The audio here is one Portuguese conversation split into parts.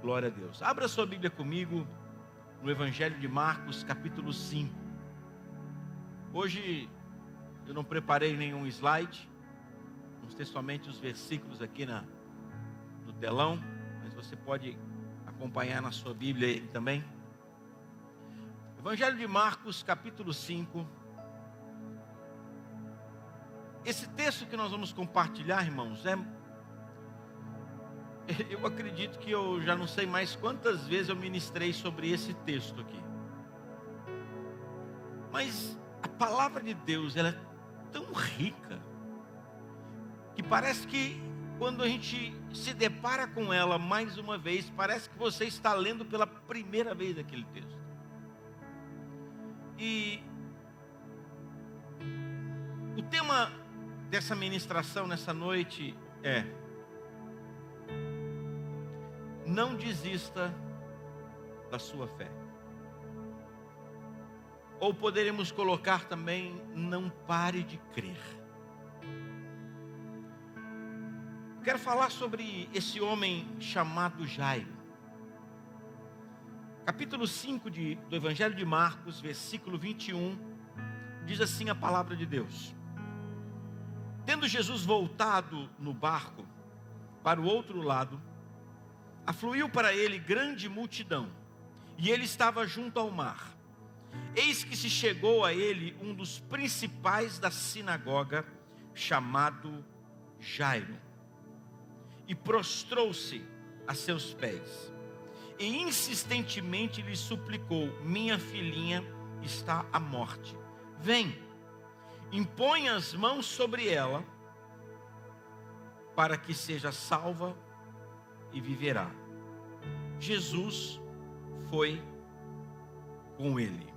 Glória a Deus. Abra sua Bíblia comigo no Evangelho de Marcos, capítulo 5. Hoje eu não preparei nenhum slide, vamos ter somente os versículos aqui no telão, mas você pode acompanhar na sua Bíblia aí também. Evangelho de Marcos, capítulo 5. Esse texto que nós vamos compartilhar, irmãos, eu acredito que eu já não sei mais quantas vezes eu ministrei sobre esse texto aqui. Mas a palavra de Deus, ela é tão rica, que parece que quando a gente se depara com ela mais uma vez, parece que você está lendo pela primeira vez aquele texto. E o tema dessa ministração nessa noite é: não desista da sua fé. Ou poderemos colocar também: não pare de crer. Quero falar sobre esse homem chamado Jairo. Capítulo 5 do Evangelho de Marcos, versículo 21, diz assim a palavra de Deus: tendo Jesus voltado no barco para o outro lado, afluiu para ele grande multidão, e ele estava junto ao mar. Eis que se chegou a ele um dos principais da sinagoga, chamado Jairo, e prostrou-se a seus pés, e insistentemente lhe suplicou: minha filhinha está à morte, vem, impõe as mãos sobre ela, para que seja salva e viverá. Jesus foi com ele.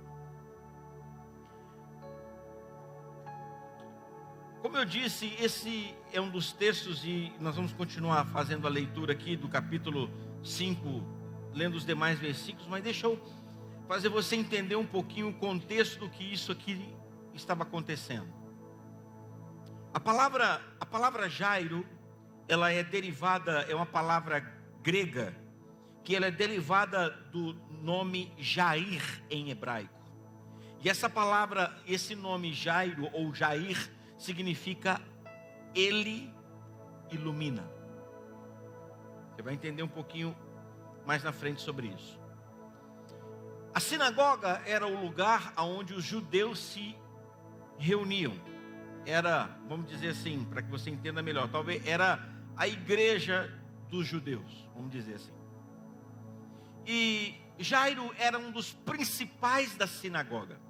Como eu disse, esse é um dos textos, e nós vamos continuar fazendo a leitura aqui do capítulo 5, lendo os demais versículos, mas deixa eu fazer você entender um pouquinho o contexto do que isso aqui estava acontecendo. A palavra Jairo, ela é derivada, é uma palavra grega, que ela é derivada do nome Jair em hebraico. E essa palavra, esse nome Jairo ou Jair, significa ele ilumina. Você vai entender um pouquinho mais na frente sobre isso. A sinagoga era o lugar onde os judeus se reuniam. Era, vamos dizer assim, para que você entenda melhor, talvez era a igreja dos judeus, vamos dizer assim. E Jairo era um dos principais da sinagoga.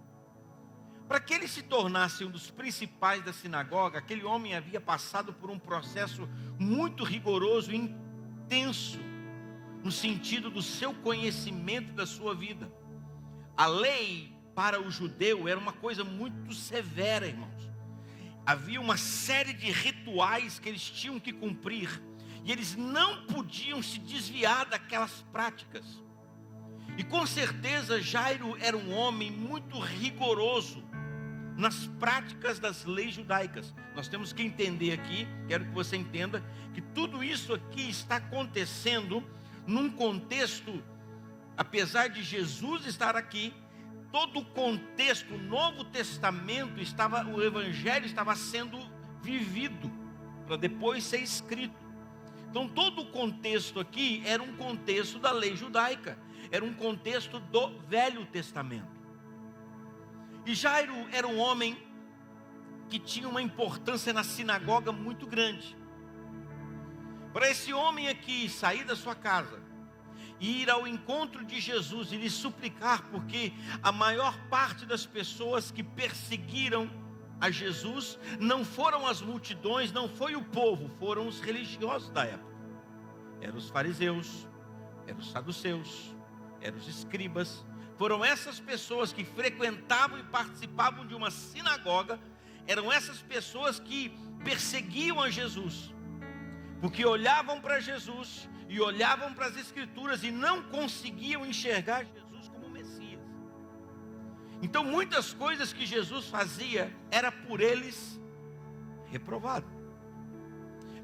Para que ele se tornasse um dos principais da sinagoga, aquele homem havia passado por um processo muito rigoroso e intenso, no sentido do seu conhecimento da sua vida. A lei para o judeu era uma coisa muito severa, irmãos. Havia uma série de rituais que eles tinham que cumprir, e eles não podiam se desviar daquelas práticas. E com certeza Jairo era um homem muito rigoroso nas práticas das leis judaicas. Nós temos que entender aqui, quero que você entenda, que tudo isso aqui está acontecendo num contexto, apesar de Jesus estar aqui, todo o contexto, o Novo Testamento o Evangelho estava sendo vivido, para depois ser escrito. Então todo o contexto aqui era um contexto da lei judaica, era um contexto do Velho Testamento. E Jairo era um homem que tinha uma importância na sinagoga muito grande. Para esse homem aqui sair da sua casa e ir ao encontro de Jesus e lhe suplicar, porque a maior parte das pessoas que perseguiram a Jesus não foram as multidões, não foi o povo, foram os religiosos da época. Eram os fariseus, eram os saduceus, eram os escribas. Foram essas pessoas que frequentavam e participavam de uma sinagoga, eram essas pessoas que perseguiam a Jesus, porque olhavam para Jesus e olhavam para as Escrituras e não conseguiam enxergar Jesus como Messias. Então muitas coisas que Jesus fazia era por eles reprovado.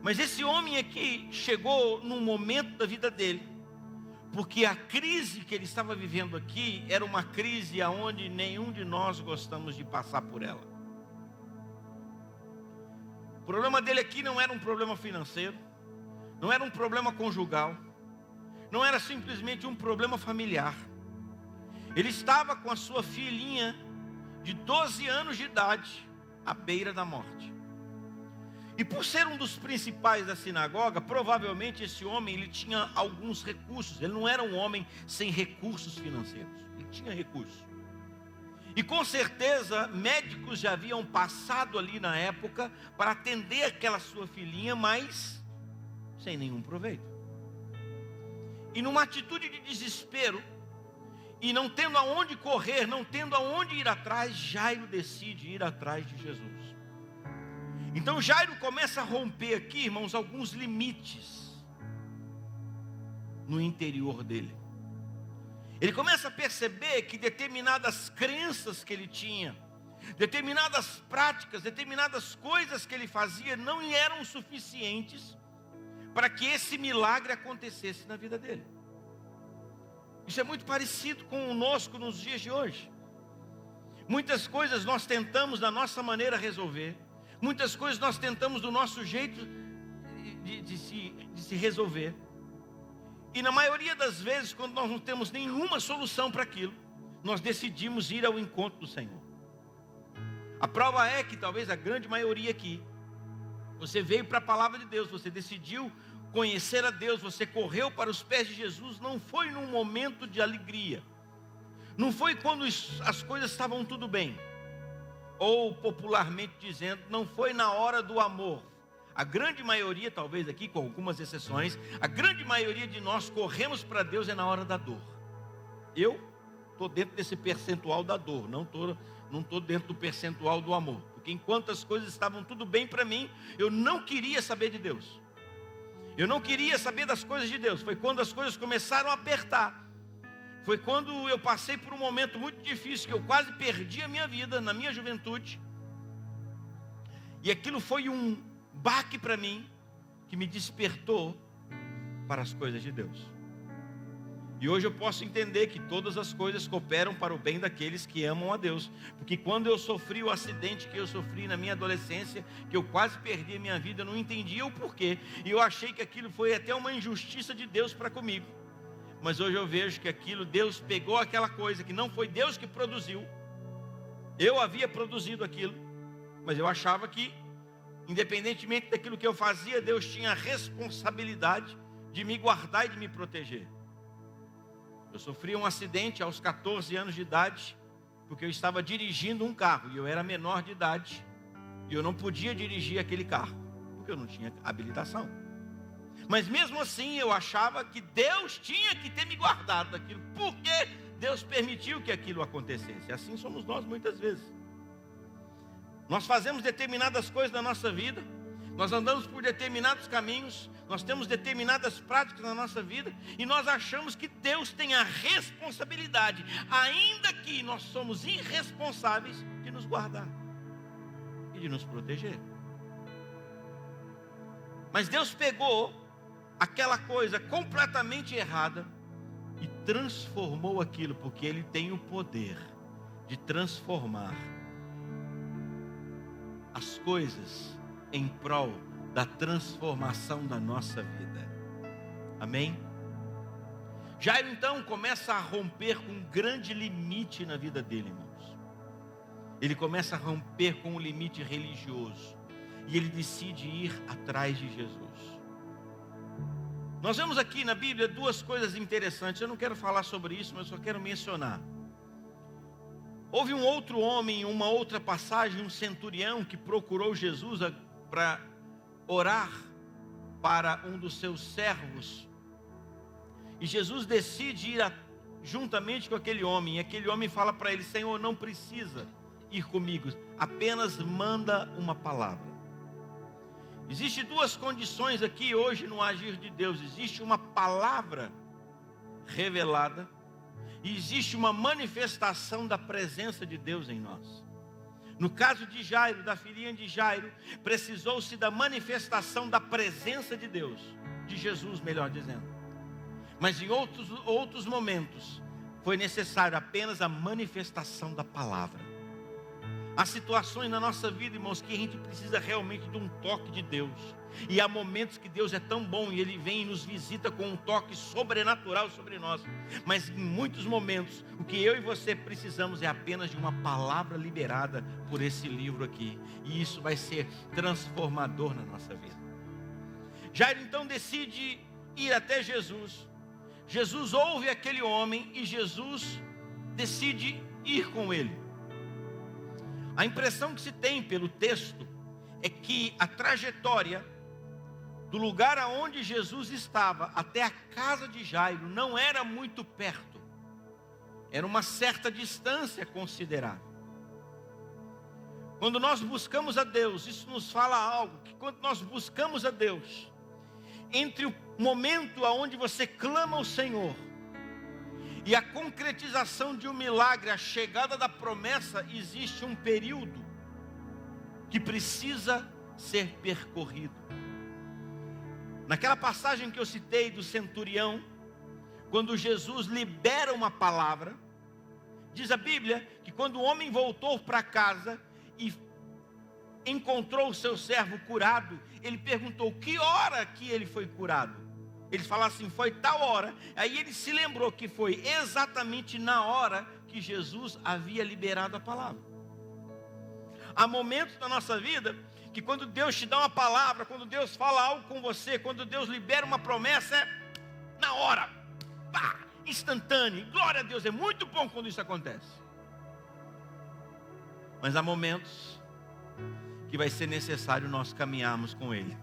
Mas esse homem aqui chegou num momento da vida dele Porque a crise que ele estava vivendo aqui era uma crise aonde nenhum de nós gostamos de passar por ela. O problema dele aqui não era um problema financeiro, não era um problema conjugal, não era simplesmente um problema familiar. Ele estava com a sua filhinha de 12 anos de idade, à beira da morte. E por ser um dos principais da sinagoga, provavelmente esse homem ele tinha alguns recursos. Ele não era um homem sem recursos financeiros, ele tinha recursos. E com certeza médicos já haviam passado ali na época para atender aquela sua filhinha, mas sem nenhum proveito. E numa atitude de desespero, e não tendo aonde correr, não tendo aonde ir atrás, Jairo decide ir atrás de Jesus. Então Jairo começa a romper aqui, irmãos, alguns limites no interior dele. Ele começa a perceber que determinadas crenças que ele tinha, determinadas práticas, determinadas coisas que ele fazia não eram suficientes para que esse milagre acontecesse na vida dele. Isso é muito parecido conosco nos dias de hoje. Muitas coisas nós tentamos da nossa maneira resolver. Muitas coisas nós tentamos do nosso jeito de se resolver. E na maioria das vezes, quando nós não temos nenhuma solução para aquilo, nós decidimos ir ao encontro do Senhor. A prova é que talvez a grande maioria aqui, você veio para a palavra de Deus, você decidiu conhecer a Deus, você correu para os pés de Jesus, não foi num momento de alegria, não foi quando as coisas estavam tudo bem, ou popularmente dizendo, não foi na hora do amor. A grande maioria, talvez aqui com algumas exceções, a grande maioria de nós corremos para Deus é na hora da dor. Eu estou dentro desse percentual da dor, não estou dentro do percentual do amor, porque enquanto as coisas estavam tudo bem para mim, eu não queria saber de Deus. Eu não queria saber das coisas de Deus. Foi quando as coisas começaram a apertar. Foi quando eu passei por um momento muito difícil, que eu quase perdi a minha vida na minha juventude. E aquilo foi um baque para mim, que me despertou para as coisas de Deus. E hoje eu posso entender que todas as coisas cooperam para o bem daqueles que amam a Deus. Porque quando eu sofri o acidente que eu sofri na minha adolescência, que eu quase perdi a minha vida, eu não entendia o porquê. E eu achei que aquilo foi até uma injustiça de Deus para comigo. Mas hoje eu vejo que aquilo, Deus pegou aquela coisa que não foi Deus que produziu. Eu havia produzido aquilo, mas eu achava que, independentemente daquilo que eu fazia, Deus tinha a responsabilidade de me guardar e de me proteger. Eu sofri um acidente aos 14 anos de idade, porque eu estava dirigindo um carro, e eu era menor de idade, e eu não podia dirigir aquele carro, porque eu não tinha habilitação. Mas mesmo assim eu achava que Deus tinha que ter me guardado daquilo, porque Deus permitiu que aquilo acontecesse. Assim somos nós muitas vezes. Nós fazemos determinadas coisas na nossa vida, nós andamos por determinados caminhos, nós temos determinadas práticas na nossa vida, e nós achamos que Deus tem a responsabilidade, ainda que nós somos irresponsáveis, de nos guardar e de nos proteger. Mas Deus pegou aquela coisa completamente errada e transformou aquilo, porque Ele tem o poder de transformar as coisas em prol da transformação da nossa vida. Amém? Jairo então começa a romper com um grande limite na vida dele, irmãos. Ele começa a romper com um limite religioso, e ele decide ir atrás de Jesus. Nós vemos aqui na Bíblia duas coisas interessantes. Eu não quero falar sobre isso, mas só quero mencionar. Houve um outro homem, uma outra passagem, um centurião que procurou Jesus para orar para um dos seus servos. E Jesus decide ir juntamente com aquele homem. E aquele homem fala para ele: Senhor, não precisa ir comigo, apenas manda uma palavra. Existem duas condições aqui hoje no agir de Deus. Existe uma palavra revelada e existe uma manifestação da presença de Deus em nós. No caso de Jairo, da filhinha de Jairo, precisou-se da manifestação da presença de Deus, de Jesus, melhor dizendo. Mas em outros momentos, foi necessário apenas a manifestação da palavra. Há situações na nossa vida, irmãos, que a gente precisa realmente de um toque de Deus. E há momentos que Deus é tão bom e Ele vem e nos visita com um toque sobrenatural sobre nós. Mas em muitos momentos, o que eu e você precisamos é apenas de uma palavra liberada por esse livro aqui. E isso vai ser transformador na nossa vida. Jairo então decide ir até Jesus. Jesus ouve aquele homem e Jesus decide ir com ele. A impressão que se tem pelo texto é que a trajetória do lugar aonde Jesus estava até a casa de Jairo não era muito perto. Era uma certa distância considerável. Quando nós buscamos a Deus, isso nos fala algo, que quando nós buscamos a Deus, entre o momento aonde você clama ao Senhor e a concretização de um milagre, a chegada da promessa, existe um período que precisa ser percorrido. Naquela passagem que eu citei do centurião, quando Jesus libera uma palavra, diz a Bíblia que quando o homem voltou para casa e encontrou o seu servo curado, ele perguntou que hora que ele foi curado. Eles falaram assim, foi tal hora. Aí ele se lembrou que foi exatamente na hora que Jesus havia liberado a palavra. Há momentos na nossa vida que quando Deus te dá uma palavra, quando Deus fala algo com você, quando Deus libera uma promessa, é na hora, pá, instantâneo. Glória a Deus, é muito bom quando isso acontece. Mas há momentos que vai ser necessário nós caminharmos com Ele.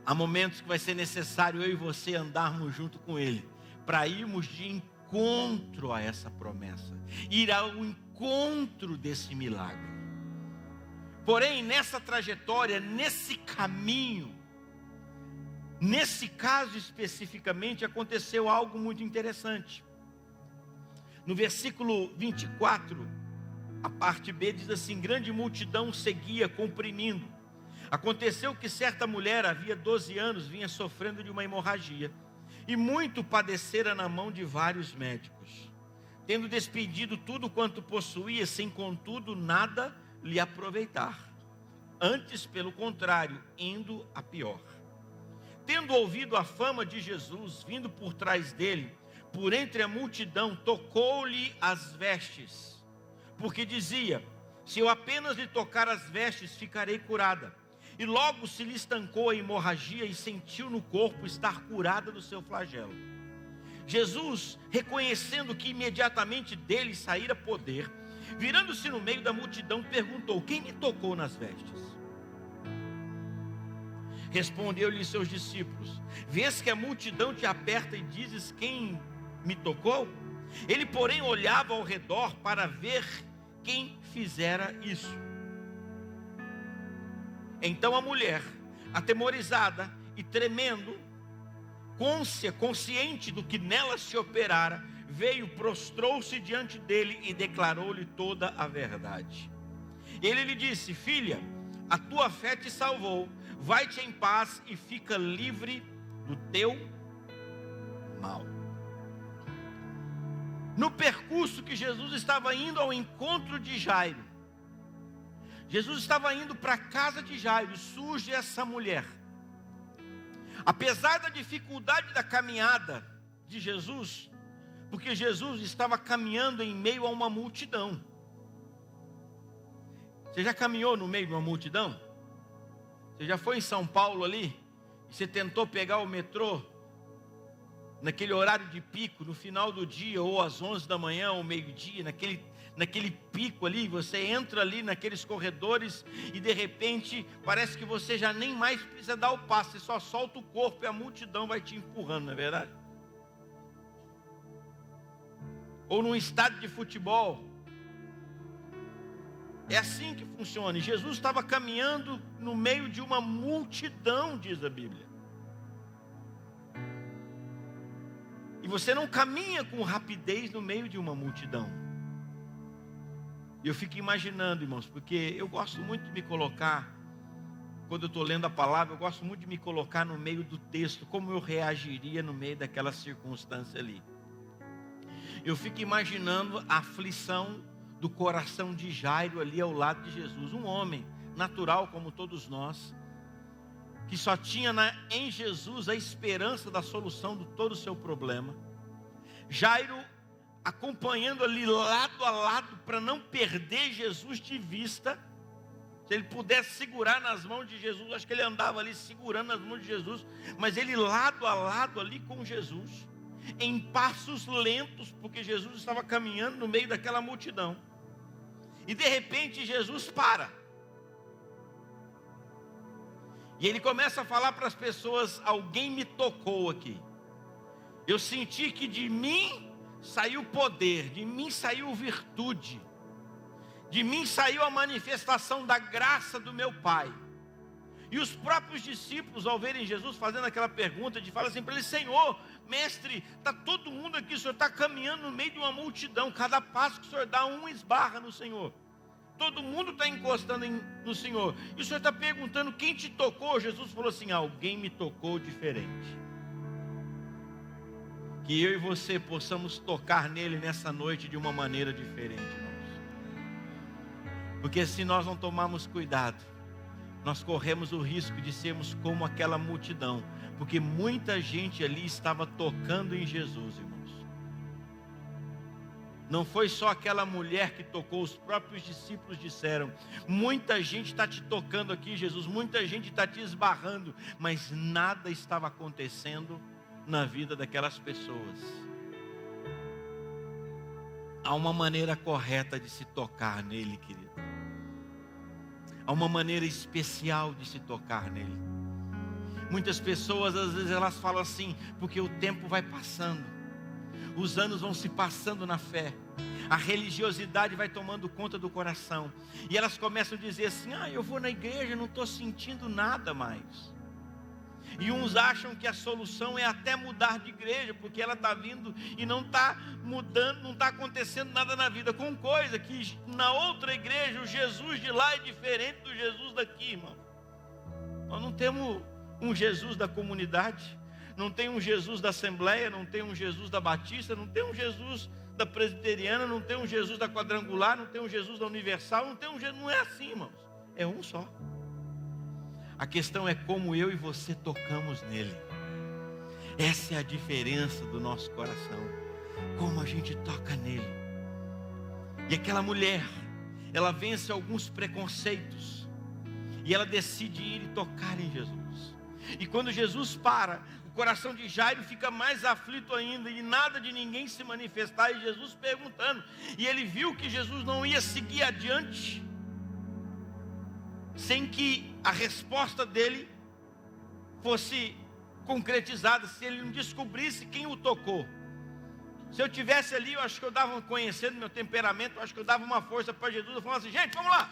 Há momentos que vai ser necessário eu e você andarmos junto com Ele, para irmos de encontro a essa promessa, ir ao encontro desse milagre. Porém, nessa trajetória, nesse caminho, nesse caso especificamente, aconteceu algo muito interessante. No versículo 24, a parte B diz assim: grande multidão seguia, comprimindo. Aconteceu que certa mulher, havia 12 anos, vinha sofrendo de uma hemorragia, e muito padecera na mão de vários médicos, tendo despedido tudo quanto possuía, sem contudo nada lhe aproveitar. Antes, pelo contrário, indo a pior. Tendo ouvido a fama de Jesus, vindo por trás dele, por entre a multidão, tocou-lhe as vestes, porque dizia: se eu apenas lhe tocar as vestes, ficarei curada. E logo se lhe estancou a hemorragia e sentiu no corpo estar curada do seu flagelo. Jesus, reconhecendo que imediatamente dele saíra poder, virando-se no meio da multidão, perguntou: quem me tocou nas vestes? Respondeu-lhe seus discípulos: vês que a multidão te aperta e dizes: quem me tocou? Ele, porém, olhava ao redor para ver quem fizera isso. Então a mulher, atemorizada e tremendo, consciente do que nela se operara, veio, prostrou-se diante dele e declarou-lhe toda a verdade. Ele lhe disse: filha, a tua fé te salvou, vai-te em paz e fica livre do teu mal. No percurso que Jesus estava indo ao encontro de Jairo, Jesus estava indo para a casa de Jairo, surge essa mulher. Apesar da dificuldade da caminhada de Jesus, porque Jesus estava caminhando em meio a uma multidão. Você já caminhou no meio de uma multidão? Você já foi em São Paulo ali? E você tentou pegar o metrô naquele horário de pico, no final do dia, ou às 11 da manhã, ou meio-dia, naquele pico ali, você entra ali naqueles corredores e de repente parece que você já nem mais precisa dar o passo, você só solta o corpo e a multidão vai te empurrando, não é verdade? Ou num estádio de futebol, é assim que funciona. E Jesus estava caminhando no meio de uma multidão, diz a Bíblia. E você não caminha com rapidez no meio de uma multidão. E eu fico imaginando, irmãos, porque eu gosto muito de me colocar quando eu estou lendo a palavra, eu gosto muito de me colocar no meio do texto, como eu reagiria no meio daquela circunstância ali. Eu fico imaginando a aflição do coração de Jairo ali ao lado de Jesus, um homem natural como todos nós, que só tinha em Jesus a esperança da solução de todo o seu problema. Jairo acompanhando ali lado a lado para não perder Jesus de vista. Se ele pudesse segurar nas mãos de Jesus, acho que ele andava ali segurando nas mãos de Jesus, mas ele lado a lado ali com Jesus, em passos lentos, porque Jesus estava caminhando no meio daquela multidão. E de repente Jesus para. E ele começa a falar para as pessoas: alguém me tocou aqui. Eu senti que de mim saiu poder, de mim saiu virtude, de mim saiu a manifestação da graça do meu Pai. E os próprios discípulos, ao verem Jesus fazendo aquela pergunta, falam assim para ele: Senhor, mestre, está todo mundo aqui, o Senhor está caminhando no meio de uma multidão, cada passo que o Senhor dá, um esbarra no Senhor. Todo mundo está encostando no Senhor. E o Senhor está perguntando: quem te tocou? Jesus falou assim: alguém me tocou diferente. Que eu e você possamos tocar nele nessa noite de uma maneira diferente, irmãos. Porque se nós não tomarmos cuidado, nós corremos o risco de sermos como aquela multidão. Porque muita gente ali estava tocando em Jesus, irmãos. Não foi só aquela mulher que tocou, os próprios discípulos disseram: muita gente está te tocando aqui, Jesus, muita gente está te esbarrando, mas nada estava acontecendo na vida daquelas pessoas. Há uma maneira correta de se tocar nele, querido. Há uma maneira especial de se tocar nele. Muitas pessoas, às vezes, elas falam assim: porque o tempo vai passando, os anos vão se passando na fé, a religiosidade vai tomando conta do coração, e elas começam a dizer assim: eu vou na igreja, não estou sentindo nada mais. E uns acham que a solução é até mudar de igreja, porque ela está vindo e não está mudando, não está acontecendo nada na vida, com coisa que na outra igreja o Jesus de lá é diferente do Jesus daqui, irmão. Nós não temos um Jesus da comunidade, não tem um Jesus da Assembleia, não tem um Jesus da Batista, não tem um Jesus da Presbiteriana, não tem um Jesus da Quadrangular, não tem um Jesus da Universal, não é assim, irmãos. É um só. A questão é como eu e você tocamos nele. Essa é a diferença do nosso coração, como a gente toca nele. E aquela mulher, ela vence alguns preconceitos, e ela decide ir e tocar em Jesus. E quando Jesus para, o coração de Jairo fica mais aflito ainda, e nada de ninguém se manifestar, e Jesus perguntando, e ele viu que Jesus não ia seguir adiante, sem que a resposta dele fosse concretizada, se ele não descobrisse quem o tocou. Se eu tivesse ali, eu acho que eu dava, conhecendo meu temperamento, eu acho que eu dava uma força para Jesus, eu falava assim: gente, vamos lá,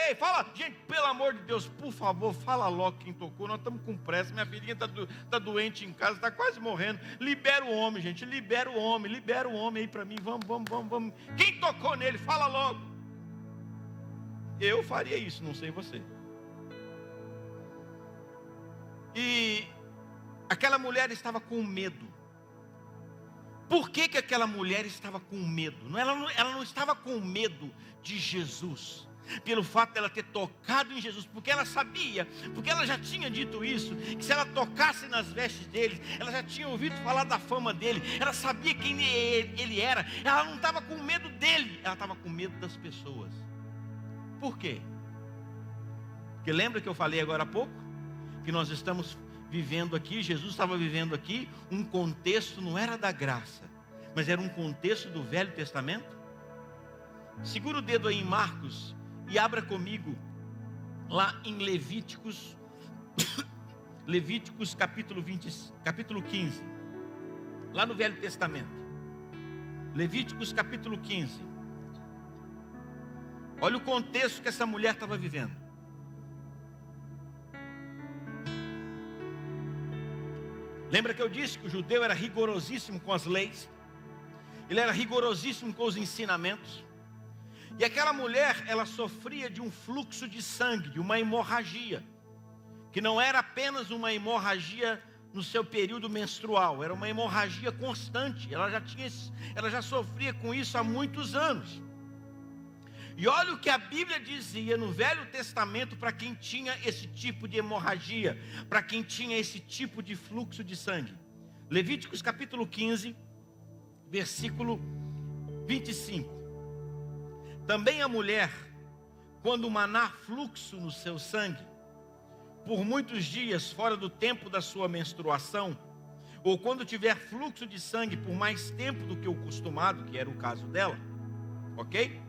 ei, fala, gente, pelo amor de Deus, por favor, fala logo quem tocou, nós estamos com pressa, minha filhinha está doente em casa, está quase morrendo, libera o homem, gente, libera o homem aí para mim, vamos, quem tocou nele, fala logo. Eu faria isso, não sei você. E aquela mulher estava com medo. Por que que aquela mulher estava com medo? Ela não estava com medo de Jesus, pelo fato dela ter tocado em Jesus, porque ela sabia, porque ela já tinha dito isso, que se ela tocasse nas vestes dele, ela já tinha ouvido falar da fama dele, ela sabia quem ele era. Ela não estava com medo dele, ela estava com medo das pessoas. Por quê? Porque lembra que eu falei agora há pouco? Que nós estamos vivendo aqui, Jesus estava vivendo aqui, um contexto não era da graça, mas era um contexto do Velho Testamento. Segura o dedo aí em Marcos e abra comigo lá em Levíticos capítulo 15, lá no Velho Testamento. Levíticos capítulo 15. Olha o contexto que essa mulher estava vivendo. Lembra que eu disse que o judeu era rigorosíssimo com as leis, ele era rigorosíssimo com os ensinamentos. E aquela mulher, ela sofria de um fluxo de sangue, de uma hemorragia, que não era apenas uma hemorragia no seu período menstrual, era uma hemorragia constante. Ela já sofria com isso há muitos anos. E olha o que a Bíblia dizia no Velho Testamento para quem tinha esse tipo de hemorragia, para quem tinha esse tipo de fluxo de sangue. Levíticos capítulo 15, versículo 25. Também a mulher, quando manar fluxo no seu sangue, por muitos dias fora do tempo da sua menstruação, ou quando tiver fluxo de sangue por mais tempo do que o costumado, que era o caso dela, ok?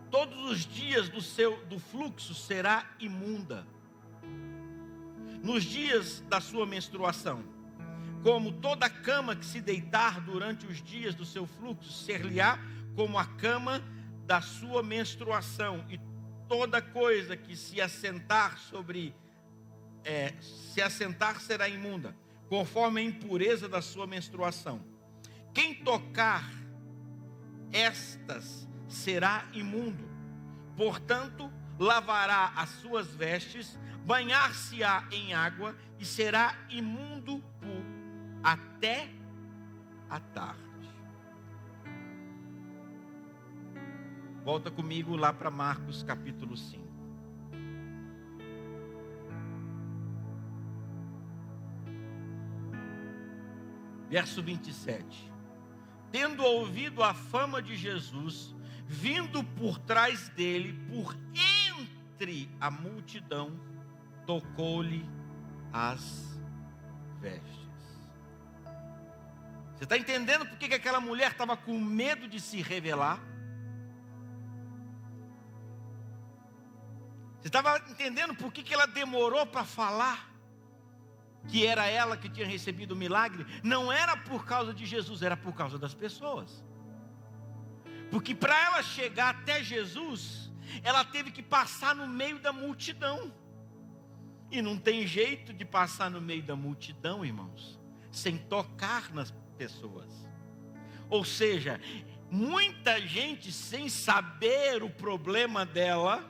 Todos os dias do fluxo será imunda. Nos dias da sua menstruação, como toda cama que se deitar durante os dias do seu fluxo, ser-lhe-á como a cama da sua menstruação, e toda coisa que se assentar será imunda, conforme a impureza da sua menstruação. Quem tocar estas será imundo, portanto lavará as suas vestes, banhar-se-á em água e será imundo até a tarde. Volta comigo lá para Marcos capítulo 5. Verso 27. Tendo ouvido a fama de Jesus, vindo por trás dele, por entre a multidão, tocou-lhe as vestes. Você está entendendo por que aquela mulher estava com medo de se revelar? Você estava entendendo por que ela demorou para falar que era ela que tinha recebido o milagre? Não era por causa de Jesus, era por causa das pessoas. Porque para ela chegar até Jesus, ela teve que passar no meio da multidão. E não tem jeito de passar no meio da multidão, irmãos, sem tocar nas pessoas. Ou seja, muita gente, sem saber o problema dela,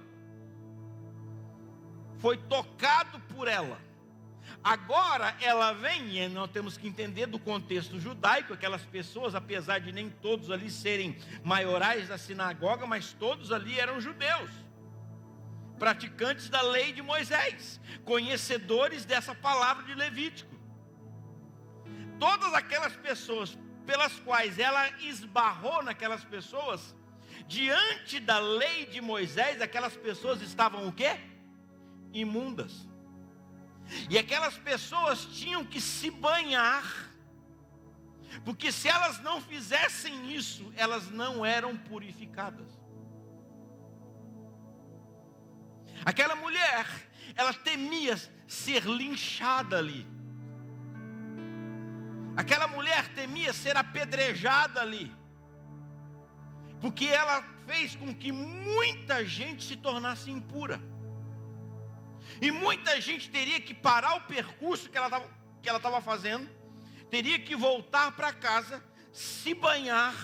foi tocado por ela. Agora ela vem, e nós temos que entender do contexto judaico, aquelas pessoas, apesar de nem todos ali serem maiorais da sinagoga, mas todos ali eram judeus, praticantes da lei de Moisés, conhecedores dessa palavra de Levítico. Todas aquelas pessoas pelas quais ela esbarrou naquelas pessoas, diante da lei de Moisés, aquelas pessoas estavam o quê? Imundas. E aquelas pessoas tinham que se banhar, porque se elas não fizessem isso, elas não eram purificadas. Aquela mulher, ela temia ser linchada ali. Aquela mulher temia ser apedrejada ali, porque ela fez com que muita gente se tornasse impura. E muita gente teria que parar o percurso que ela estava fazendo, teria que voltar para casa, se banhar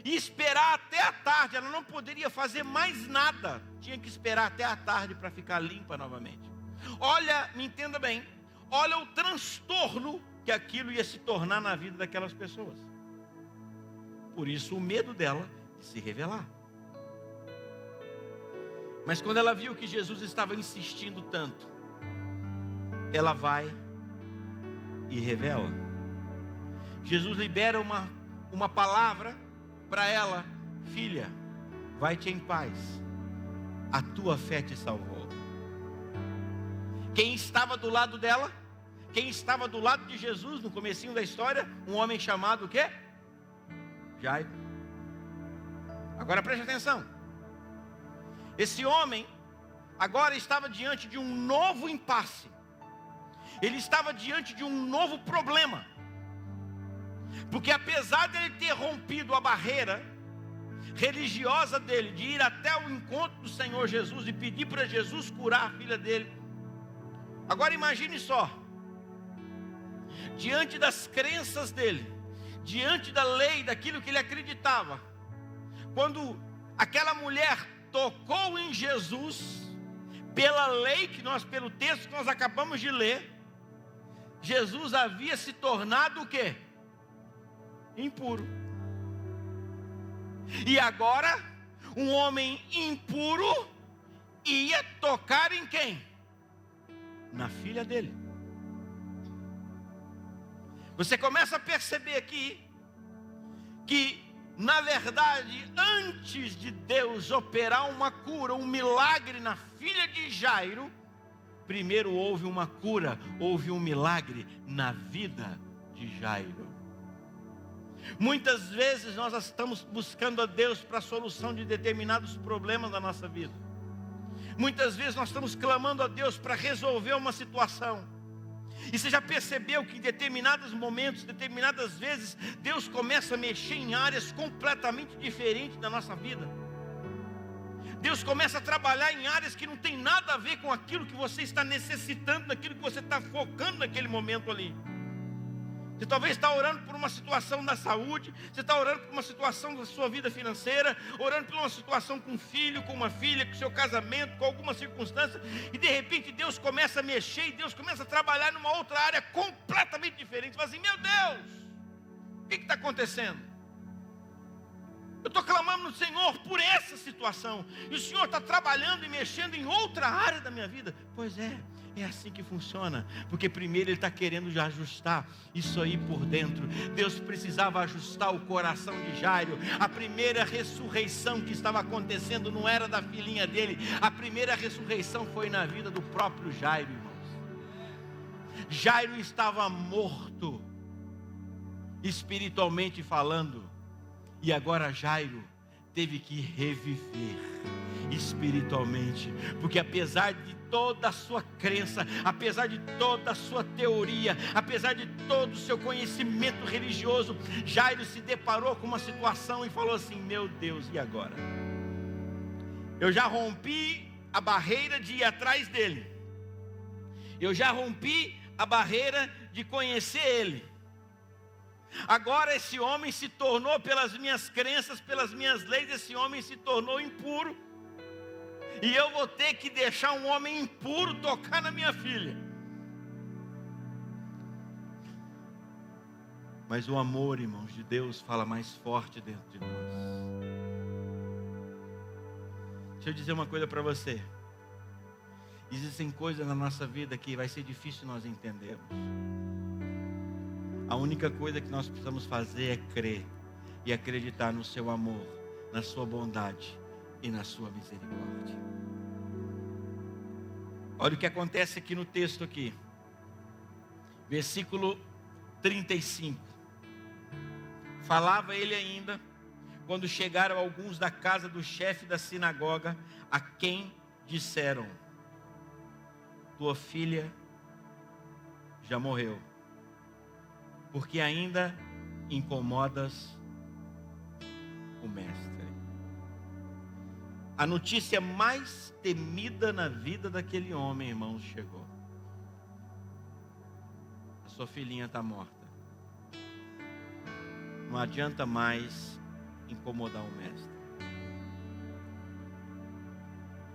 e esperar até a tarde. Ela não poderia fazer mais nada, tinha que esperar até a tarde para ficar limpa novamente. Olha, me entenda bem, olha o transtorno que aquilo ia se tornar na vida daquelas pessoas. Por isso o medo dela de se revelar. Mas quando ela viu que Jesus estava insistindo tanto, ela vai e revela. Jesus libera uma palavra para ela: filha, vai-te em paz, a tua fé te salvou. Quem estava do lado dela? Quem estava do lado de Jesus no comecinho da história? Um homem chamado o quê? Jairo. Agora preste atenção. Esse homem agora estava diante de um novo impasse. Ele estava diante de um novo problema. Porque apesar de ele ter rompido a barreira religiosa dele, de ir até o encontro do Senhor Jesus e pedir para Jesus curar a filha dele, agora imagine só, diante das crenças dele, diante da lei, daquilo que ele acreditava, quando aquela mulher tocou em Jesus, pela lei pelo texto que nós acabamos de ler, Jesus havia se tornado o quê? Impuro. E agora, um homem impuro ia tocar em quem? Na filha dele. Você começa a perceber aqui que, na verdade, antes de Deus operar uma cura, um milagre na filha de Jairo, primeiro houve uma cura, houve um milagre na vida de Jairo. Muitas vezes nós estamos buscando a Deus para a solução de determinados problemas da nossa vida. Muitas vezes nós estamos clamando a Deus para resolver uma situação. E você já percebeu que em determinados momentos, determinadas vezes, Deus começa a mexer em áreas completamente diferentes da nossa vida. Deus começa a trabalhar em áreas que não tem nada a ver com aquilo que você está necessitando, naquilo que você está focando naquele momento ali. Você talvez está orando por uma situação da saúde, você está orando por uma situação da sua vida financeira, orando por uma situação com um filho, com uma filha, com seu casamento, com alguma circunstância, e de repente Deus começa a mexer, e Deus começa a trabalhar numa outra área completamente diferente. Você fala assim: meu Deus, o que está acontecendo? Eu estou clamando no Senhor por essa situação, e o Senhor está trabalhando e mexendo em outra área da minha vida. Pois é assim que funciona, porque primeiro Ele está querendo já ajustar isso aí por dentro. Deus precisava ajustar o coração de Jairo. A primeira ressurreição que estava acontecendo não era da filhinha dele, a primeira ressurreição foi na vida do próprio Jairo, irmãos. Jairo estava morto, espiritualmente falando, e agora Jairo teve que reviver espiritualmente, porque apesar de toda a sua crença, apesar de toda a sua teoria, apesar de todo o seu conhecimento religioso, Jairo se deparou com uma situação e falou assim: meu Deus, e agora? Eu já rompi a barreira de ir atrás dele, eu já rompi a barreira de conhecer ele. Agora esse homem se tornou, pelas minhas crenças, pelas minhas leis, esse homem se tornou impuro. E eu vou ter que deixar um homem impuro tocar na minha filha. Mas o amor, irmãos, de Deus fala mais forte dentro de nós. Deixa eu dizer uma coisa para você. Existem coisas na nossa vida que vai ser difícil nós entendermos. A única coisa que nós precisamos fazer é crer e acreditar no seu amor, na sua bondade e na sua misericórdia. Olha o que acontece aqui no texto aqui. Versículo 35. Falava ele ainda, quando chegaram alguns da casa do chefe da sinagoga, a quem disseram: tua filha já morreu, porque ainda incomodas o mestre. A notícia mais temida na vida daquele homem, irmãos, chegou. A sua filhinha está morta. Não adianta mais incomodar o mestre.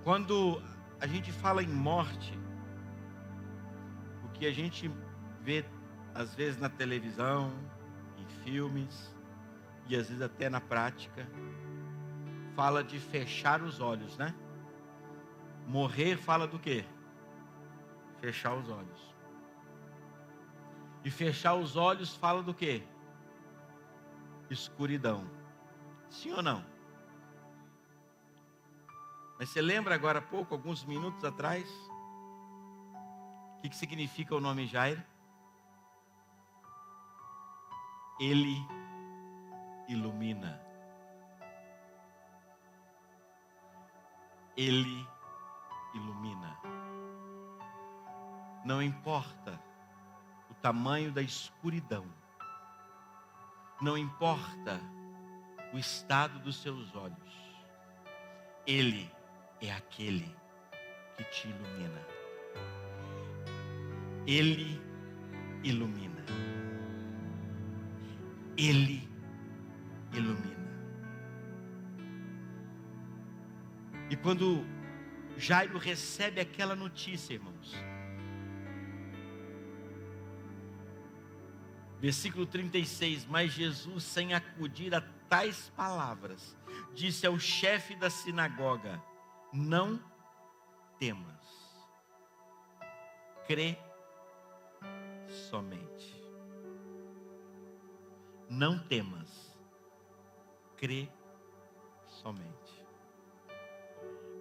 Quando a gente fala em morte, o que a gente vê às vezes na televisão, em filmes, e às vezes até na prática, fala de fechar os olhos, né? Morrer fala do quê? Fechar os olhos. E fechar os olhos fala do quê? Escuridão. Sim ou não? Mas você lembra agora há pouco, alguns minutos atrás, o que significa o nome Jairo? Ele ilumina. Ele ilumina. Não importa o tamanho da escuridão, não importa o estado dos seus olhos, Ele é aquele que te ilumina. Ele ilumina. Ele ilumina. quando Jairo recebe aquela notícia, irmãos, versículo 36, mas Jesus, sem acudir a tais palavras, disse ao chefe da sinagoga: não temas, crê somente. Não temas, crê somente.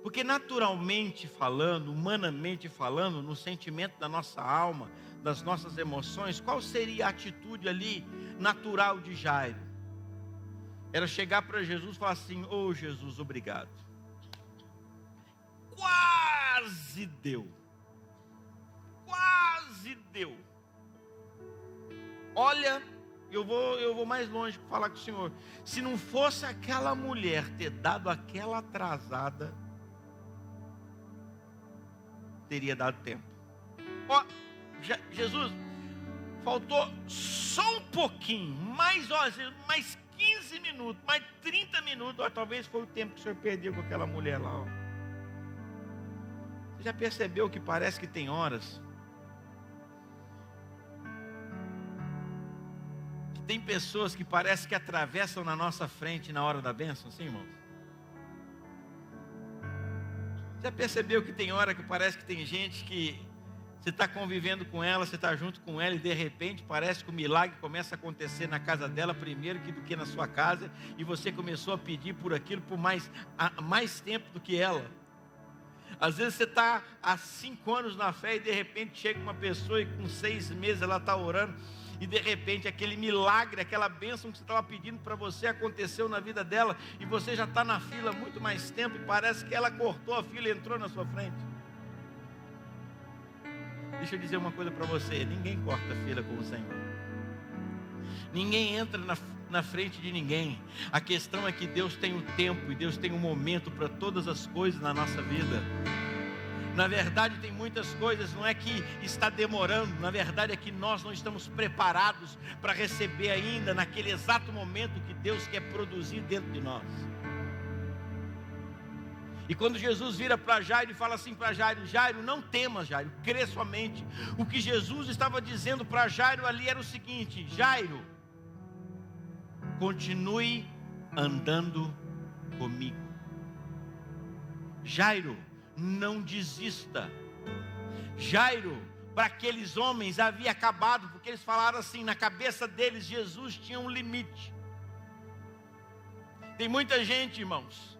Porque naturalmente falando, humanamente falando, no sentimento da nossa alma, das nossas emoções, qual seria a atitude ali natural de Jairo? Era chegar para Jesus e falar assim: ô Jesus, obrigado. Quase deu. Quase deu. Olha, eu vou mais longe para falar com o Senhor. Se não fosse aquela mulher ter dado aquela atrasada, teria dado tempo. Ó, Jesus, faltou só um pouquinho, mais 15 minutos, mais 30 minutos, ó, talvez foi o tempo que o Senhor perdeu com aquela mulher lá. Ó. Você já percebeu que parece que tem horas que tem pessoas que parece que atravessam na nossa frente na hora da bênção, sim, irmãos? Já percebeu que tem hora que parece que tem gente que você está convivendo com ela, você está junto com ela e de repente parece que o milagre começa a acontecer na casa dela primeiro do que na sua casa, e você começou a pedir por aquilo por mais tempo do que ela. Às vezes você está há 5 anos na fé e de repente chega uma pessoa e com 6 meses ela está orando, e de repente aquele milagre, aquela bênção que você estava pedindo para você aconteceu na vida dela, e você já está na fila há muito mais tempo e parece que ela cortou a fila e entrou na sua frente. Deixa eu dizer uma coisa para você: ninguém corta a fila com o Senhor. Ninguém entra na frente de ninguém. A questão é que Deus tem o tempo e Deus tem um momento para todas as coisas na nossa vida. Na verdade tem muitas coisas, não é que está demorando, na verdade é que nós não estamos preparados para receber ainda naquele exato momento que Deus quer produzir dentro de nós. E quando Jesus vira para Jairo e fala assim para Jairo: Jairo, não temas, Jairo, crê somente. O que Jesus estava dizendo para Jairo ali era o seguinte: Jairo, continue andando comigo. Jairo, não desista. Jairo, para aqueles homens havia acabado, porque eles falaram assim, na cabeça deles Jesus tinha um limite. Tem muita gente, irmãos,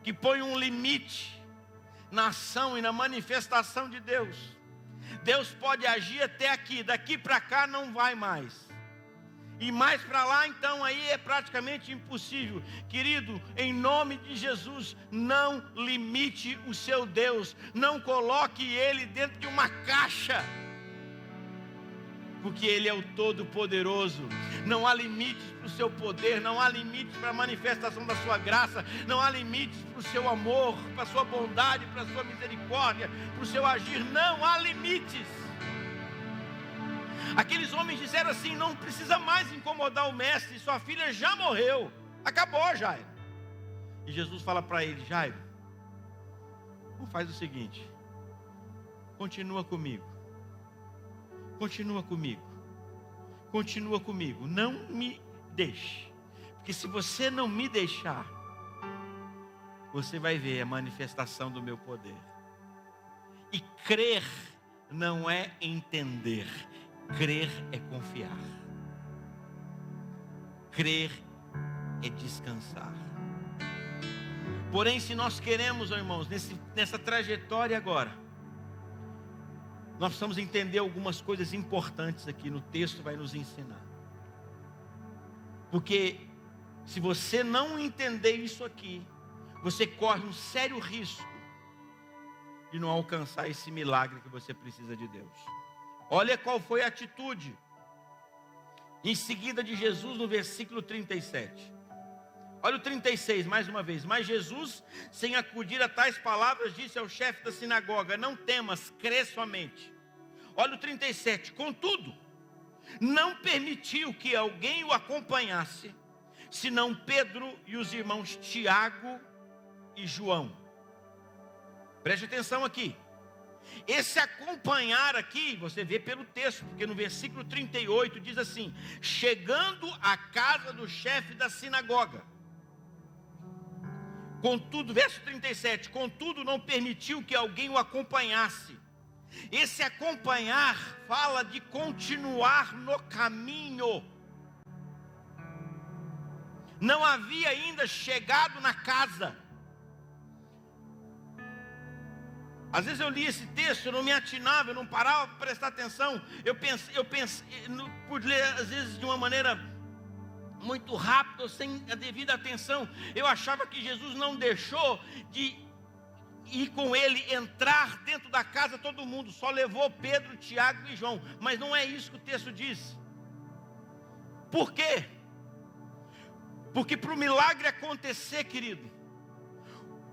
que põe um limite na ação e na manifestação de Deus. Deus pode agir até aqui, daqui para cá não vai mais. E mais para lá, então, aí é praticamente impossível. Querido, em nome de Jesus, não limite o seu Deus. Não coloque Ele dentro de uma caixa, porque Ele é o Todo-Poderoso. Não há limites para o seu poder, não há limites para a manifestação da sua graça, não há limites para o seu amor, para a sua bondade, para a sua misericórdia, para o seu agir. Não há limites. Aqueles homens disseram assim: não precisa mais incomodar o mestre, sua filha já morreu, acabou, Jairo. E Jesus fala para ele: Jairo, faz o seguinte, continua comigo, continua comigo, continua comigo, não me deixe, porque se você não me deixar, você vai ver a manifestação do meu poder. E crer não é entender, crer é confiar. Crer é descansar. Porém, se nós queremos, irmãos, nessa trajetória agora, nós precisamos entender algumas coisas importantes aqui no texto, vai nos ensinar. Porque se você não entender isso aqui, você corre um sério risco de não alcançar esse milagre que você precisa de Deus. Olha qual foi a atitude em seguida de Jesus no versículo 37. Olha o 36 mais uma vez. Mas Jesus, sem acudir a tais palavras, disse ao chefe da sinagoga: não temas, crê somente. Olha o 37. Contudo, não permitiu que alguém o acompanhasse, senão Pedro e os irmãos Tiago e João. Preste atenção aqui. Esse acompanhar aqui, você vê pelo texto, porque no versículo 38 diz assim: chegando à casa do chefe da sinagoga. Contudo, verso 37, contudo não permitiu que alguém o acompanhasse. Esse acompanhar fala de continuar no caminho. Não havia ainda chegado na casa. Às vezes eu li esse texto, eu não me atinava, eu não parava para prestar atenção. Eu pensei, por ler às vezes de uma maneira muito rápida, sem a devida atenção. Eu achava que Jesus não deixou de ir com ele, entrar dentro da casa todo mundo. Só levou Pedro, Tiago e João. Mas não é isso que o texto diz. Por quê? Porque para o milagre acontecer, querido,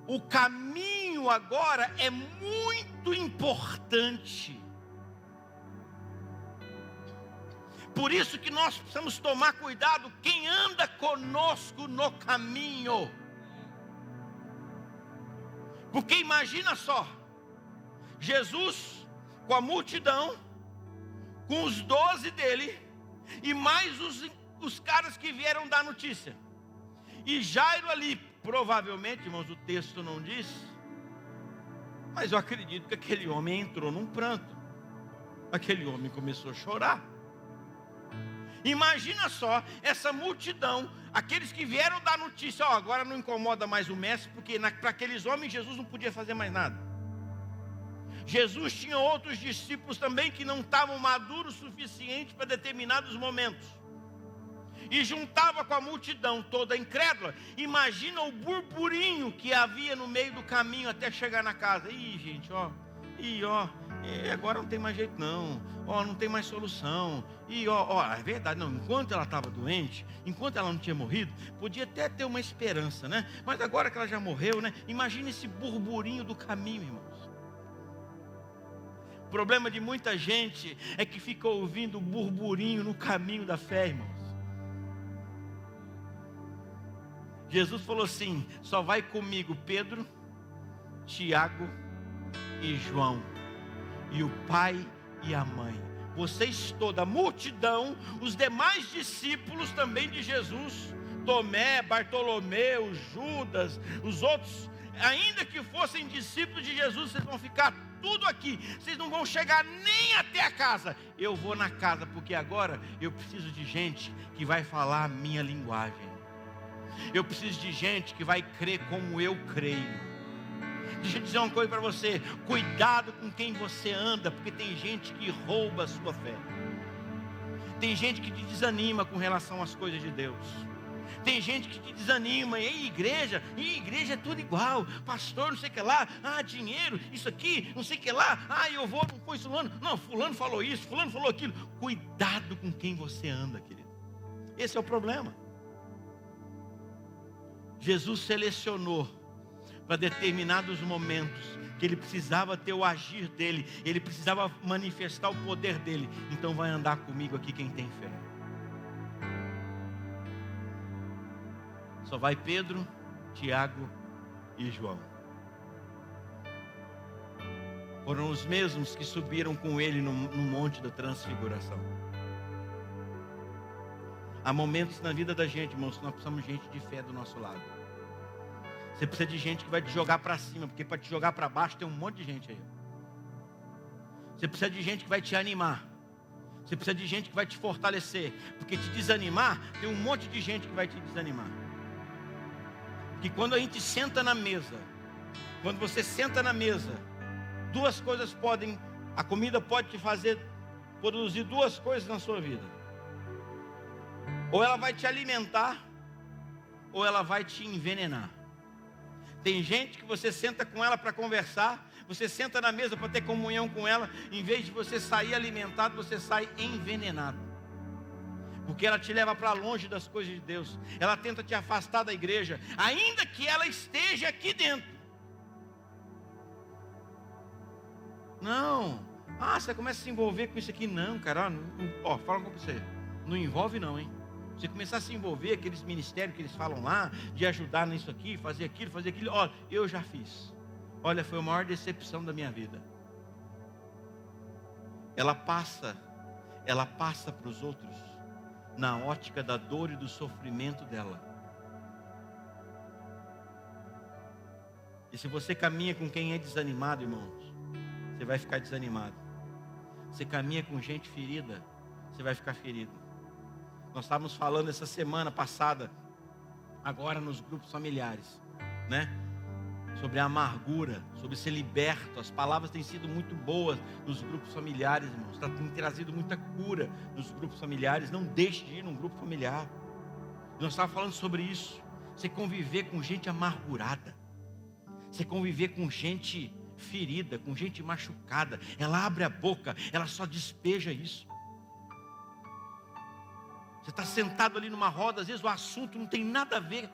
o caminho agora é muito importante. Por isso que nós precisamos tomar cuidado quem anda conosco no caminho. Porque imagina só, Jesus com a multidão, com os 12 dele, e mais os caras que vieram dar notícia. E Jairo ali, provavelmente, irmãos, o texto não diz, mas eu acredito que aquele homem entrou num pranto. Aquele homem começou a chorar. Imagina só, essa multidão, aqueles que vieram dar notícia, agora não incomoda mais o mestre, porque para aqueles homens Jesus não podia fazer mais nada. Jesus tinha outros discípulos também que não estavam maduros o suficiente para determinados momentos. E juntava com a multidão toda incrédula. Imagina o burburinho que havia no meio do caminho até chegar na casa. Ih, gente, agora não tem mais jeito não. Não tem mais solução. É verdade, não. Enquanto ela estava doente, enquanto ela não tinha morrido, podia até ter uma esperança, né? Mas agora que ela já morreu, né? Imagina esse burburinho do caminho, irmãos. O problema de muita gente é que fica ouvindo o burburinho no caminho da fé, irmãos. Jesus falou assim: só vai comigo Pedro, Tiago e João, e o pai e a mãe. Vocês toda a multidão, os demais discípulos também de Jesus, Tomé, Bartolomeu, Judas, os outros, ainda que fossem discípulos de Jesus, vocês vão ficar tudo aqui, vocês não vão chegar nem até a casa. Eu vou na casa, porque agora eu preciso de gente que vai falar a minha linguagem. Eu preciso de gente que vai crer como eu creio. Deixa eu dizer uma coisa para você: cuidado com quem você anda, porque tem gente que rouba a sua fé. Tem gente que te desanima com relação às coisas de Deus. Tem gente que te desanima, e igreja é tudo igual, pastor não sei o que lá, dinheiro, isso aqui, não sei o que lá, eu vou, não foi fulano, não, fulano falou isso, fulano falou aquilo. Cuidado com quem você anda, querido. Esse é o problema. Jesus selecionou para determinados momentos que ele precisava ter o agir dele, ele precisava manifestar o poder dele. Então vai andar comigo aqui quem tem fé. Só vai Pedro, Tiago e João. Foram os mesmos que subiram com ele no monte da transfiguração. Há momentos na vida da gente, irmãos, que nós precisamos de gente de fé do nosso lado. Você precisa de gente que vai te jogar para cima, porque para te jogar para baixo tem um monte de gente aí. Você precisa de gente que vai te animar. Você precisa de gente que vai te fortalecer, porque te desanimar, tem um monte de gente que vai te desanimar. Que quando a gente senta na mesa, quando você senta na mesa, duas coisas podem, a comida pode te fazer produzir duas coisas na sua vida. Ou ela vai te alimentar, ou ela vai te envenenar. Tem gente que você senta com ela para conversar, você senta na mesa para ter comunhão com ela, em vez de você sair alimentado, você sai envenenado. Porque ela te leva para longe das coisas de Deus. Ela tenta te afastar da igreja, ainda que ela esteja aqui dentro. Não. Você começa a se envolver com isso aqui. Não, cara. Fala com você. Não envolve não, hein. Você começar a se envolver, aqueles ministérios que eles falam lá, de ajudar nisso aqui, fazer aquilo, eu já fiz. Olha, foi a maior decepção da minha vida. Ela passa para os outros na ótica da dor e do sofrimento dela. E se você caminha com quem é desanimado, irmãos, você vai ficar desanimado. Você caminha com gente ferida, você vai ficar ferido. Nós estávamos falando essa semana passada, agora nos grupos familiares, né? Sobre a amargura, sobre ser liberto. As palavras têm sido muito boas nos grupos familiares, irmãos. Tem trazido muita cura nos grupos familiares. Não deixe de ir num grupo familiar. Nós estávamos falando sobre isso. Você conviver com gente amargurada. Você conviver com gente ferida, com gente machucada. Ela abre a boca, ela só despeja isso. Você está sentado ali numa roda, às vezes o assunto não tem nada a ver.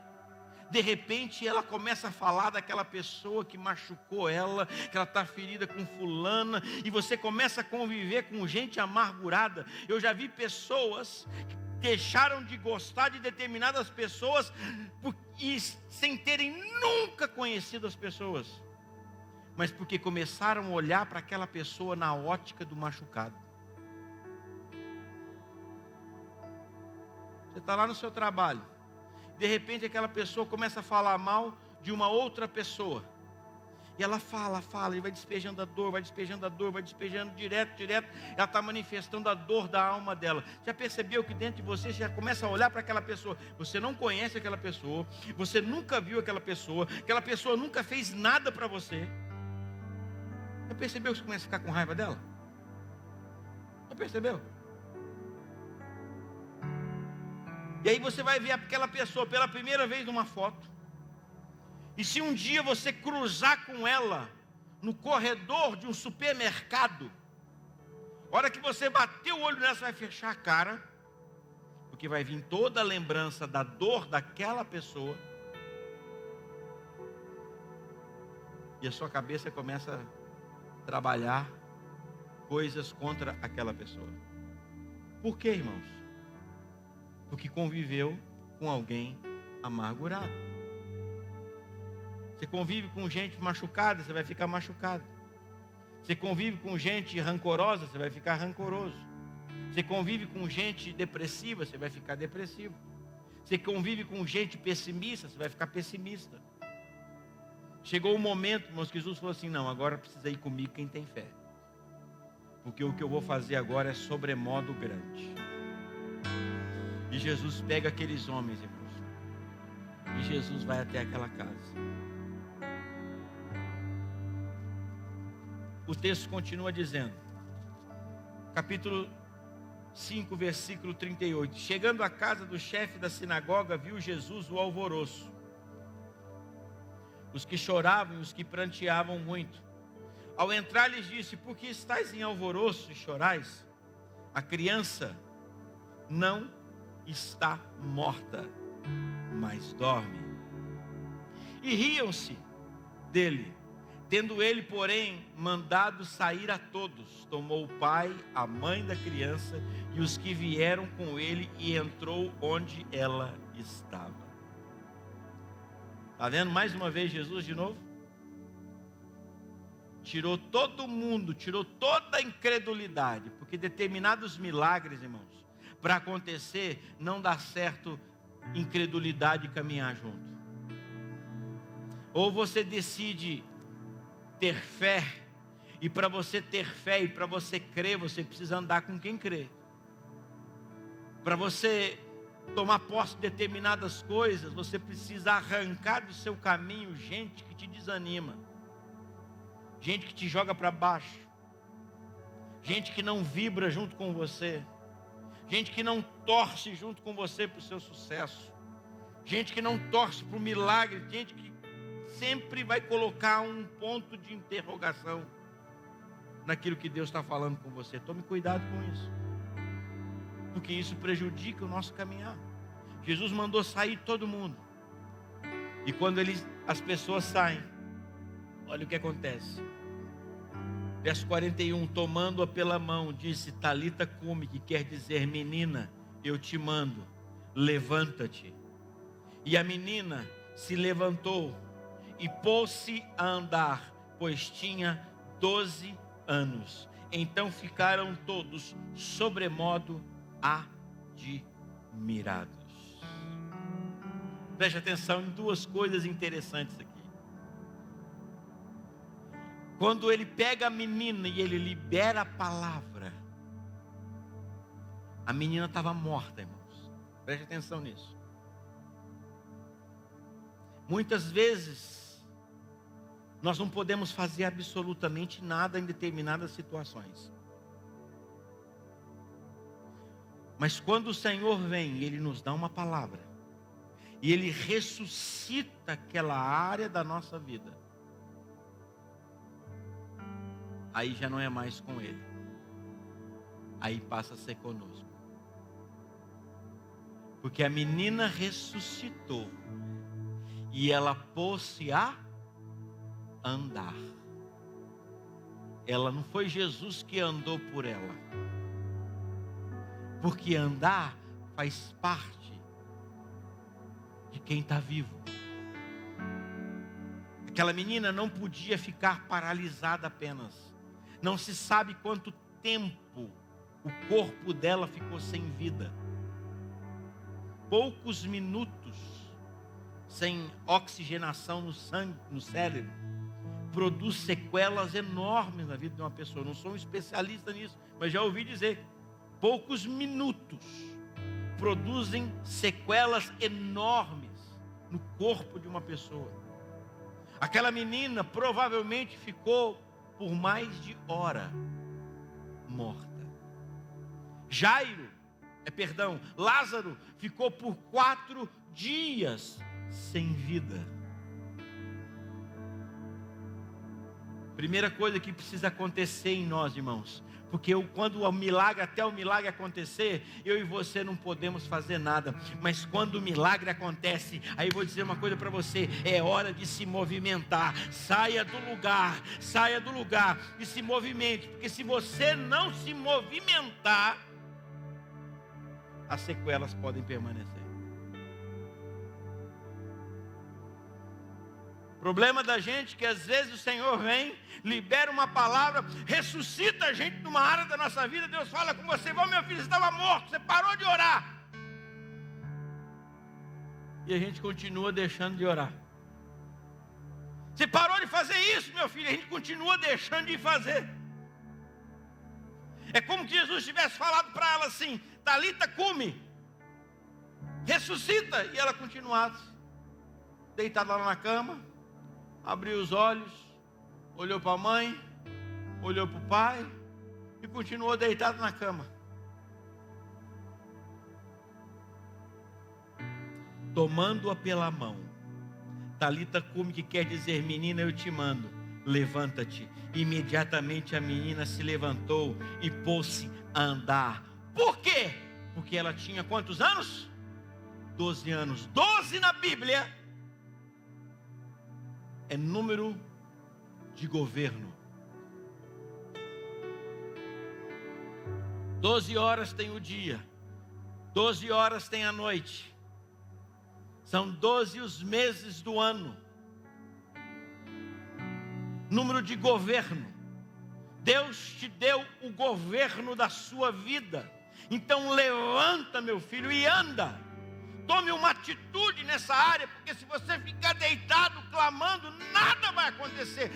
De repente ela começa a falar daquela pessoa que machucou ela, que ela está ferida com fulana, e você começa a conviver com gente amargurada. Eu já vi pessoas que deixaram de gostar de determinadas pessoas e sem terem nunca conhecido as pessoas, mas porque começaram a olhar para aquela pessoa na ótica do machucado. Você está lá no seu trabalho, de repente aquela pessoa começa a falar mal de uma outra pessoa. E ela fala, e vai despejando a dor, vai despejando direto. Ela está manifestando a dor da alma dela. Já percebeu que dentro de você, você já começa a olhar para aquela pessoa. Você não conhece aquela pessoa, você nunca viu aquela pessoa nunca fez nada para você. Já percebeu que você começa a ficar com raiva dela? Já percebeu? E aí você vai ver aquela pessoa pela primeira vez numa foto. E se um dia você cruzar com ela no corredor de um supermercado, a hora que você bater o olho nela, você vai fechar a cara, porque vai vir toda a lembrança da dor daquela pessoa. E a sua cabeça começa a trabalhar coisas contra aquela pessoa. Por quê, irmãos? Porque conviveu com alguém amargurado. Você convive com gente machucada, você vai ficar machucado. Você convive com gente rancorosa, você vai ficar rancoroso. Você convive com gente depressiva, você vai ficar depressivo. Você convive com gente pessimista, você vai ficar pessimista. Chegou o momento, irmãos, que Jesus falou assim: não, agora precisa ir comigo quem tem fé. Porque o que eu vou fazer agora é sobremodo grande. E Jesus pega aqueles homens, irmãos, e Jesus vai até aquela casa. O texto continua dizendo, capítulo 5, versículo 38. Chegando à casa do chefe da sinagoga, viu Jesus o alvoroço, os que choravam e os que pranteavam muito. Ao entrar, lhes disse: por que estáis em alvoroço e chorais? A criança não está morta, mas dorme. E riam-se dele. Tendo ele, porém, mandado sair a todos, tomou o pai, a mãe da criança e os que vieram com ele e entrou onde ela estava. Está vendo mais uma vez Jesus de novo? Tirou todo mundo, tirou toda a incredulidade, porque determinados milagres, irmãos, para acontecer, não dá certo incredulidade caminhar junto. Ou você decide ter fé, e para você ter fé e para você crer, você precisa andar com quem crê. Para você tomar posse de determinadas coisas, você precisa arrancar do seu caminho gente que te desanima, gente que te joga para baixo, gente que não vibra junto com você, gente que não torce junto com você para o seu sucesso, gente que não torce para o milagre, gente que sempre vai colocar um ponto de interrogação naquilo que Deus está falando com você. Tome cuidado com isso, porque isso prejudica o nosso caminhar. Jesus mandou sair todo mundo, e quando as pessoas saem, olha o que acontece. Verso 41, tomando-a pela mão, disse: Talita cumi, que quer dizer, menina, eu te mando, levanta-te. E a menina se levantou e pôs-se a andar, pois tinha 12 anos. Então ficaram todos sobremodo admirados. Preste atenção em duas coisas interessantes aqui. Quando ele pega a menina e ele libera a palavra, a menina estava morta, irmãos. Preste atenção nisso. Muitas vezes, nós não podemos fazer absolutamente nada em determinadas situações. Mas quando o Senhor vem e Ele nos dá uma palavra, e Ele ressuscita aquela área da nossa vida, aí já não é mais com Ele, aí passa a ser conosco. Porque a menina ressuscitou, e ela pôs-se a andar. Ela não foi Jesus que andou por ela, porque andar faz parte de quem está vivo. Aquela menina não podia ficar paralisada apenas. Não se sabe quanto tempo o corpo dela ficou sem vida. Poucos minutos sem oxigenação no sangue, no cérebro, produz sequelas enormes na vida de uma pessoa. Não sou um especialista nisso, mas já ouvi dizer, poucos minutos produzem sequelas enormes no corpo de uma pessoa. Aquela menina provavelmente ficou por mais de hora morta. Lázaro ficou por 4 dias sem vida. Primeira coisa que precisa acontecer em nós, irmãos, porque quando até o milagre acontecer, eu e você não podemos fazer nada. Mas quando o milagre acontece, aí eu vou dizer uma coisa para você: é hora de se movimentar. Saia do lugar e se movimente, porque se você não se movimentar, as sequelas podem permanecer. O problema da gente é que às vezes o Senhor vem, libera uma palavra, ressuscita a gente numa área da nossa vida. Deus fala com você: meu filho, você estava morto, você parou de orar. E a gente continua deixando de orar. Você parou de fazer isso, meu filho, a gente continua deixando de fazer. É como que Jesus tivesse falado para ela assim: Talita cumi, ressuscita. E ela continuasse deitada lá na cama. Abriu os olhos, olhou para a mãe, olhou para o pai e continuou deitado na cama. Tomando-a pela mão, Talita cumi, que quer dizer: menina, eu te mando, levanta-te. Imediatamente a menina se levantou e pôs-se a andar. Por quê? Porque ela tinha quantos anos? 12 anos. 12 na Bíblia é número de governo. 12 horas tem o dia, 12 horas tem a noite. São 12 os meses do ano. Número de governo. Deus te deu o governo da sua vida. Então levanta, meu filho, e anda. Tome uma atitude nessa área, porque se você ficar deitado, clamando, nada vai acontecer.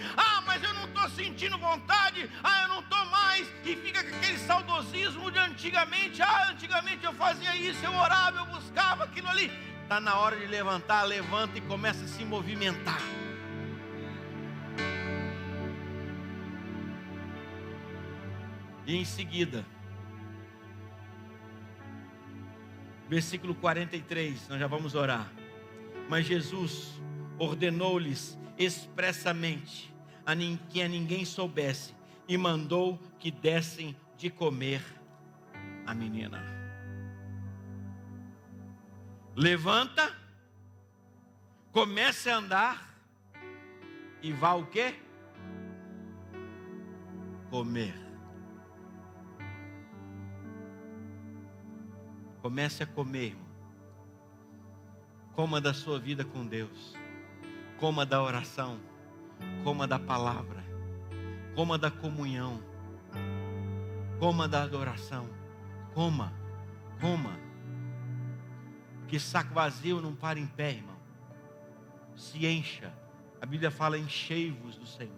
Mas eu não estou sentindo vontade, eu não estou mais, e fica com aquele saudosismo de antigamente. Antigamente eu fazia isso, eu orava, eu buscava aquilo ali. Está na hora de levantar, levanta e começa a se movimentar. E em seguida, versículo 43, nós já vamos orar. Mas Jesus ordenou-lhes expressamente que a ninguém soubesse, e mandou que dessem de comer a menina. Levanta, comece a andar e vá o quê? Comer. Comece a comer, irmão. Coma da sua vida com Deus. Coma da oração. coma da palavra, coma da comunhão, coma da adoração, coma. Porque saco vazio não para em pé, irmão. Se encha. A Bíblia fala: enchei-vos do Senhor,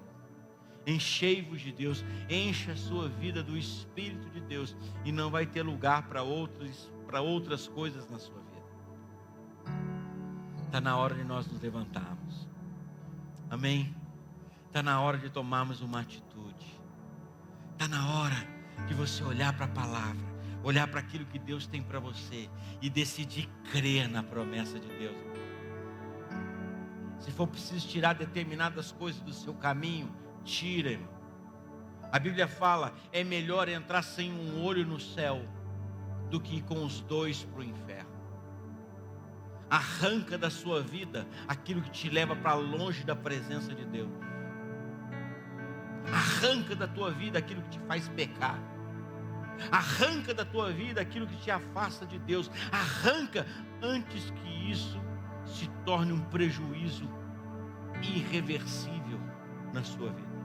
enchei-vos de Deus, encha a sua vida do Espírito de Deus, e não vai ter lugar para outras coisas na sua vida. Está na hora de nós nos levantarmos, amém? Está na hora de tomarmos uma atitude, está na hora de você olhar para a palavra, olhar para aquilo que Deus tem para você e decidir crer na promessa de Deus. Se for preciso tirar determinadas coisas do seu caminho, tira, irmão. A Bíblia fala: é melhor entrar sem um olho no céu do que ir com os dois para o inferno. Arranca da sua vida aquilo que te leva para longe da presença de Deus. Arranca da tua vida aquilo que te faz pecar. Arranca da tua vida aquilo que te afasta de Deus. Arranca antes que isso se torne um prejuízo irreversível na sua vida.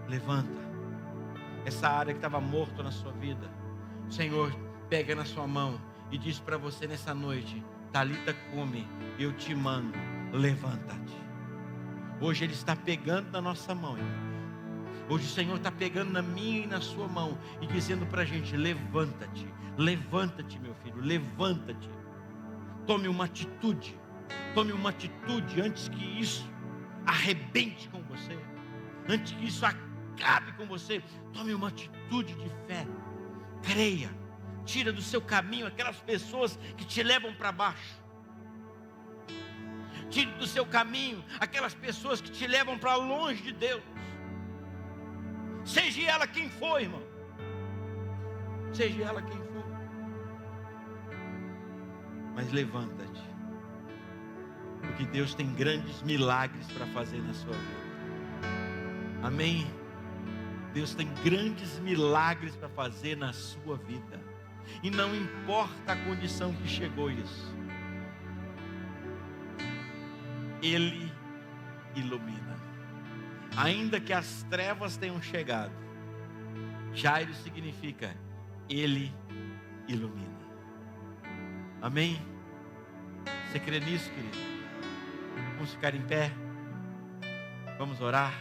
Levanta essa área que estava morta na sua vida. O Senhor pega na sua mão e diz para você nessa noite: Talita cumi, eu te mando, levanta-te. Hoje Ele está pegando na nossa mão, irmão. Hoje o Senhor está pegando na minha e na sua mão e dizendo para a gente: levanta-te, levanta-te, meu filho, levanta-te. Tome uma atitude antes que isso arrebente com você, antes que isso acabe com você. Tome uma atitude de fé, creia, tira do seu caminho aquelas pessoas que te levam para baixo, tire do seu caminho aquelas pessoas que te levam para longe de Deus, seja ela quem for, irmão, seja ela quem for, mas levanta-te, porque Deus tem grandes milagres para fazer na sua vida, amém? Deus tem grandes milagres para fazer na sua vida, e não importa a condição que chegou isso, Ele ilumina. Ainda que as trevas tenham chegado, Jairo significa Ele ilumina. Amém? Você crê nisso, querido? Vamos ficar em pé, vamos orar.